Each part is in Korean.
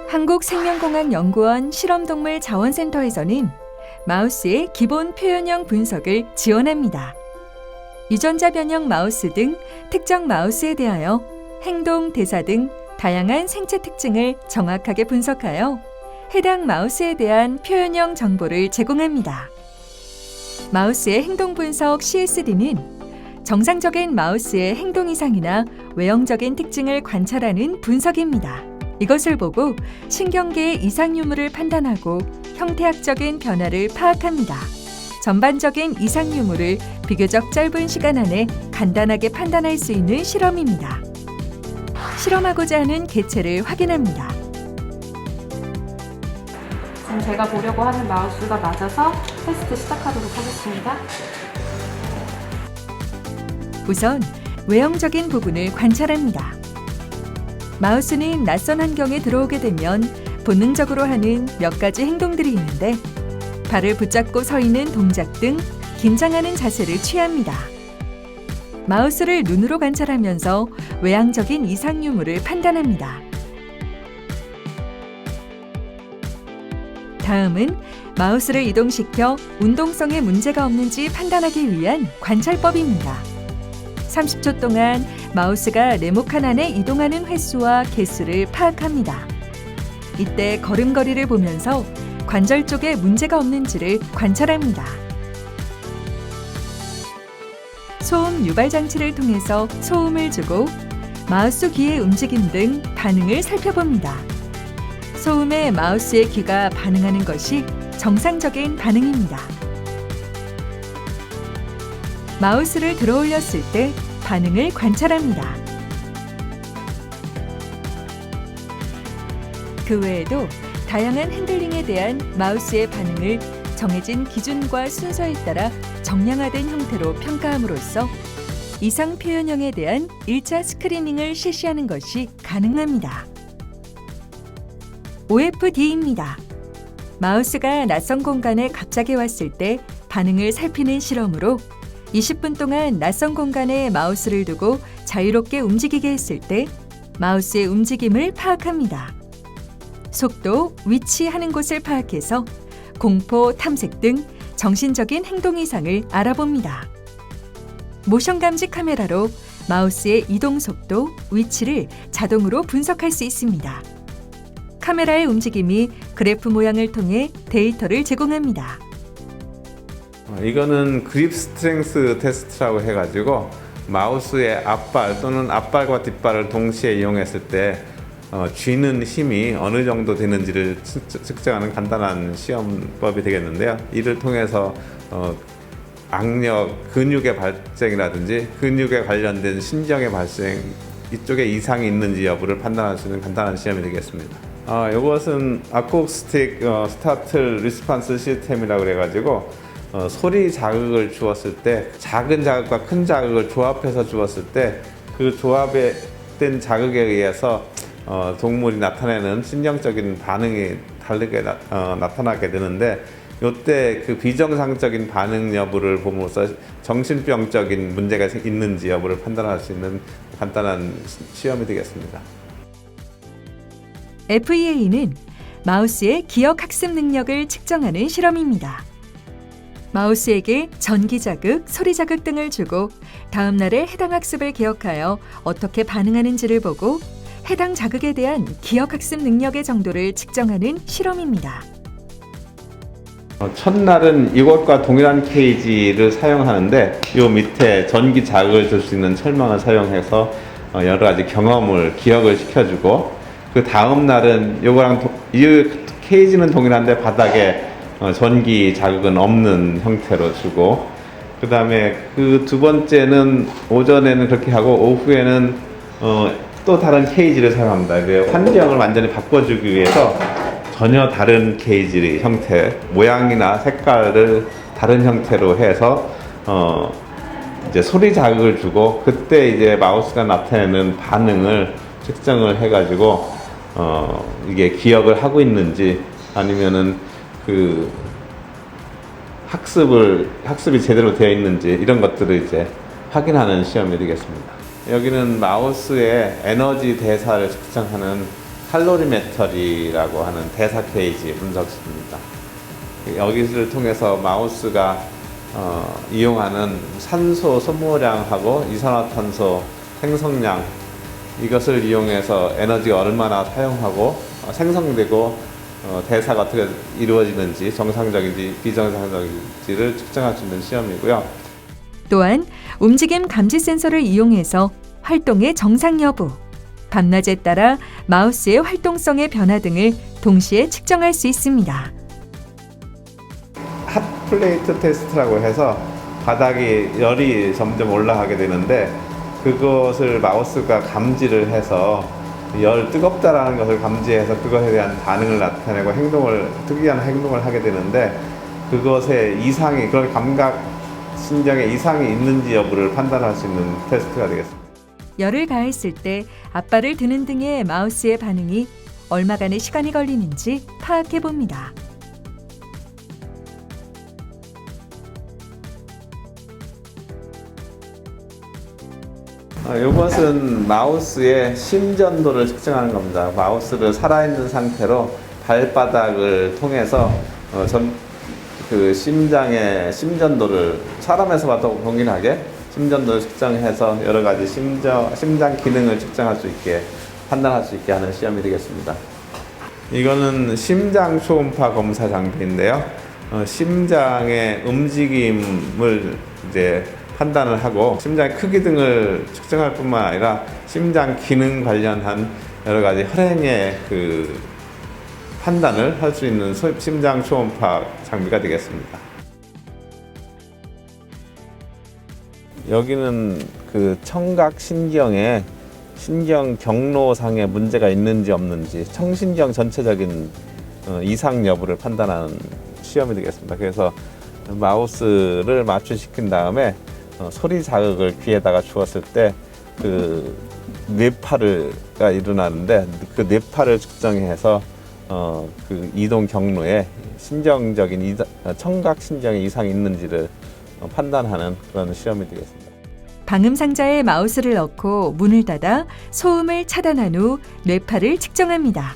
한국생명공학연구원 실험동물 자원센터에서는 마우스의 기본 표현형 분석을 지원합니다. 유전자 변형 마우스 등 특정 마우스에 대하여 행동, 대사 등 다양한 생체 특징을 정확하게 분석하여 해당 마우스에 대한 표현형 정보를 제공합니다. 마우스의 행동 분석 CSD는 정상적인 마우스의 행동 이상이나 외형적인 특징을 관찰하는 분석입니다. 이것을 보고 신경계의 이상 유무를 판단하고 형태학적인 변화를 파악합니다. 전반적인 이상 유무를 비교적 짧은 시간 안에 간단하게 판단할 수 있는 실험입니다. 실험하고자 하는 개체를 확인합니다. 지금 제가 보려고 하는 마우스가 맞아서 테스트 시작하도록 하겠습니다. 우선 외형적인 부분을 관찰합니다. 마우스는 낯선 환경에 들어오게 되면 본능적으로 하는 몇 가지 행동들이 있는데 발을 붙잡고 서 있는 동작 등 긴장하는 자세를 취합니다. 마우스를 눈으로 관찰하면서 외향적인 이상 유무를 판단합니다. 다음은 마우스를 이동시켜 운동성에 문제가 없는지 판단하기 위한 관찰법입니다. 30초 동안 마우스가 네모칸 안에 이동하는 횟수와 개수를 파악합니다. 이때 걸음걸이를 보면서 관절 쪽에 문제가 없는지를 관찰합니다. 소음 유발 장치를 통해서 소음을 주고 마우스 귀의 움직임 등 반응을 살펴봅니다. 소음에 마우스의 귀가 반응하는 것이 정상적인 반응입니다. 마우스를 들어 올렸을 때 반응을 관찰합니다. 그 외에도 다양한 핸들링에 대한 마우스의 반응을 정해진 기준과 순서에 따라 정량화된 형태로 평가함으로써 이상 표현형에 대한 1차 스크리닝을 실시하는 것이 가능합니다. OFD입니다. 마우스가 낯선 공간에 갑자기 왔을 때 반응을 살피는 실험으로 20분 동안 낯선 공간에 마우스를 두고 자유롭게 움직이게 했을 때 마우스의 움직임을 파악합니다. 속도, 위치 하는 곳을 파악해서 공포, 탐색 등 정신적인 행동 이상을 알아봅니다. 모션 감지 카메라로 마우스의 이동 속도, 위치를 자동으로 분석할 수 있습니다. 카메라의 움직임이 그래프 모양을 통해 데이터를 제공합니다. 이거는 그립 스트렝스 테스트라고 해가지고 마우스의 앞발 또는 앞발과 뒷발을 동시에 이용했을 때 쥐는 힘이 어느 정도 되는지를 측정하는 간단한 시험법이 되겠는데요. 이를 통해서 악력, 근육의 발생이라든지 근육에 관련된 심정의 발생, 이쪽에 이상이 있는지 여부를 판단할 수 있는 간단한 시험이 되겠습니다. 이것은 아쿠스틱 스타트 리스폰스 시스템이라고 그래가지고 소리 자극을 주었을 때 작은 자극과 큰 자극을 조합해서 주었을 때 그 조합된 자극에 의해서 동물이 나타내는 심정적인 반응이 다르게 나타나게 되는데 이때 그 비정상적인 반응 여부를 봄으로써 정신병적인 문제가 있는지 여부를 판단할 수 있는 간단한 시험이 되겠습니다. FEA는 마우스의 기억 학습 능력을 측정하는 실험입니다. 마우스에게 전기 자극, 소리 자극 등을 주고 다음 날의 해당 학습을 기억하여 어떻게 반응하는지를 보고 해당 자극에 대한 기억 학습 능력의 정도를 측정하는 실험입니다. 첫날은 이것과 동일한 케이지를 사용하는데 이 밑에 전기 자극을 줄 수 있는 철망을 사용해서 여러 가지 경험을 기억을 시켜주고 그 다음 날은 이 케이지는 동일한데 바닥에 전기 자극은 없는 형태로 주고 그 다음에 그 두 번째는 오전에는 그렇게 하고 오후에는 또 다른 케이지를 사용합니다. 환경을 완전히 바꿔주기 위해서 전혀 다른 케이지 형태, 모양이나 색깔을 다른 형태로 해서 이제 소리 자극을 주고 그때 이제 마우스가 나타내는 반응을 측정을 해가지고 이게 기억을 하고 있는지 아니면은 학습이 제대로 되어 있는지 이런 것들을 이제 확인하는 시험이 되겠습니다. 여기는 마우스의 에너지 대사를 측정하는 칼로리메터리라고 하는 대사 케이지 분석실입니다. 여기를 통해서 마우스가 이용하는 산소 소모량하고 이산화탄소 생성량, 이것을 이용해서 에너지가 얼마나 사용하고 생성되고 대사가 어떻게 이루어지는지, 정상적인지 비정상적인지를 측정할 수 있는 시험이고요. 또한 움직임 감지 센서를 이용해서 활동의 정상 여부, 밤낮에 따라 마우스의 활동성의 변화 등을 동시에 측정할 수 있습니다. 핫플레이트 테스트라고 해서 바닥이 열이 점점 올라가게 되는데, 그것을 마우스가 감지를 해서 뜨겁다라는 것을 감지해서 그것에 대한 반응을 나타내고 특이한 행동을 하게 되는데, 그것의 이상이, 그런 감각 신경에 이상이 있는지 여부를 판단할 수 있는 테스트가 되겠습니다. 열을 가했을 때 앞발을 드는 등의 마우스의 반응이 얼마간의 시간이 걸리는지 파악해 봅니다. 이것은 마우스의 심전도를 측정하는 겁니다. 마우스를 살아있는 상태로 발바닥을 통해서 그 심장의 심전도를, 사람에서 봐도 동일하게 심전도를 측정해서 여러 가지 심장 기능을 측정할 수 있게, 판단할 수 있게 하는 시험이 되겠습니다. 이거는 심장 초음파 검사 장비인데요. 심장의 움직임을 이제 판단을 하고 심장의 크기 등을 측정할 뿐만 아니라 심장 기능 관련한 여러 가지 혈행의 그 판단을 할 수 있는 심장 초음파 장비가 되겠습니다. 여기는 그 청각 신경에 신경 경로상에 문제가 있는지 없는지, 청신경 전체적인 이상 여부를 판단하는 시험이 되겠습니다. 그래서 마우스를 마취시킨 다음에 소리 자극을 귀에다가 주었을 때 그 뇌파가 일어나는데, 그 뇌파를 측정해서 그 이동 경로에 신경적인 청각 신경에 이상이 있는지를 판단하는 그런 시험이 되겠습니다. 방음 상자에 마우스를 넣고 문을 닫아 소음을 차단한 후 뇌파를 측정합니다.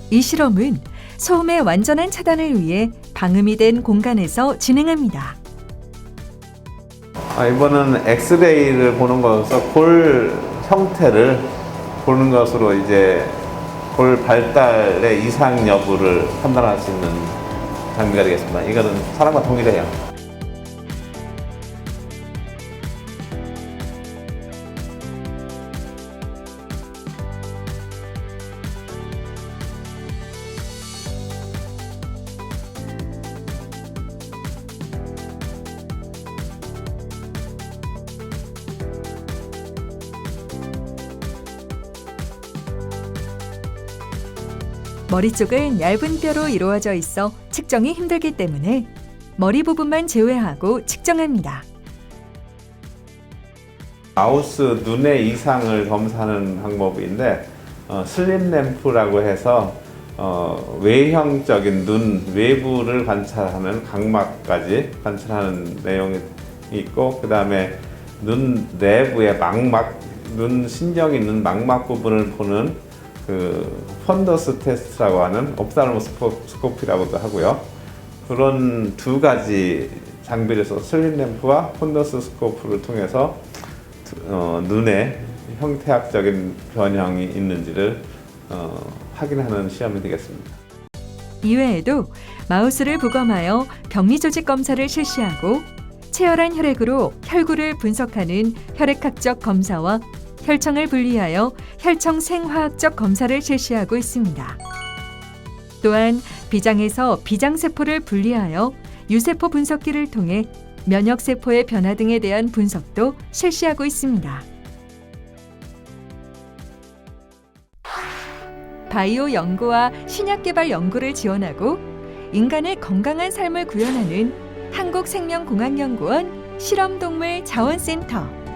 이 실험은 소음의 완전한 차단을 위해 방음이 된 공간에서 진행합니다. 이번은 엑스레이를 보는 것으로 골 형태를 보는 것으로 이제 골 발달의 이상 여부를 판단할 수 있는 장비가 되겠습니다. 이거는 사람과 동일해요. 머리 쪽은 얇은 뼈로 이루어져 있어 측정이 힘들기 때문에 머리 부분만 제외하고 측정합니다. 마우스 눈의 이상을 검사하는 방법인데, 슬립 램프라고 해서 외형적인 눈 외부를 관찰하는 각막까지 관찰하는 내용이 있고, 그 다음에 눈 내부의 망막, 눈 신경이 있는 망막 부분을 보는 그 펀더스 테스트라고 하는 옵살모스코피라고도 하고요. 그런 두 가지 장비를 써서 슬립 램프와 펀더스 스코프를 통해서 눈에 형태학적인 변형이 있는지를 확인하는 시험이 되겠습니다. 이외에도 마우스를 부검하여 병리 조직 검사를 실시하고 채열한 혈액으로 혈구를 분석하는 혈액학적 검사와 혈청을 분리하여 혈청 생화학적 검사를 실시하고 있습니다. 또한 비장에서 비장세포를 분리하여 유세포 분석기를 통해 면역세포의 변화 등에 대한 분석도 실시하고 있습니다. 바이오 연구와 신약 개발 연구를 지원하고 인간의 건강한 삶을 구현하는 한국생명공학연구원 실험동물 자원센터.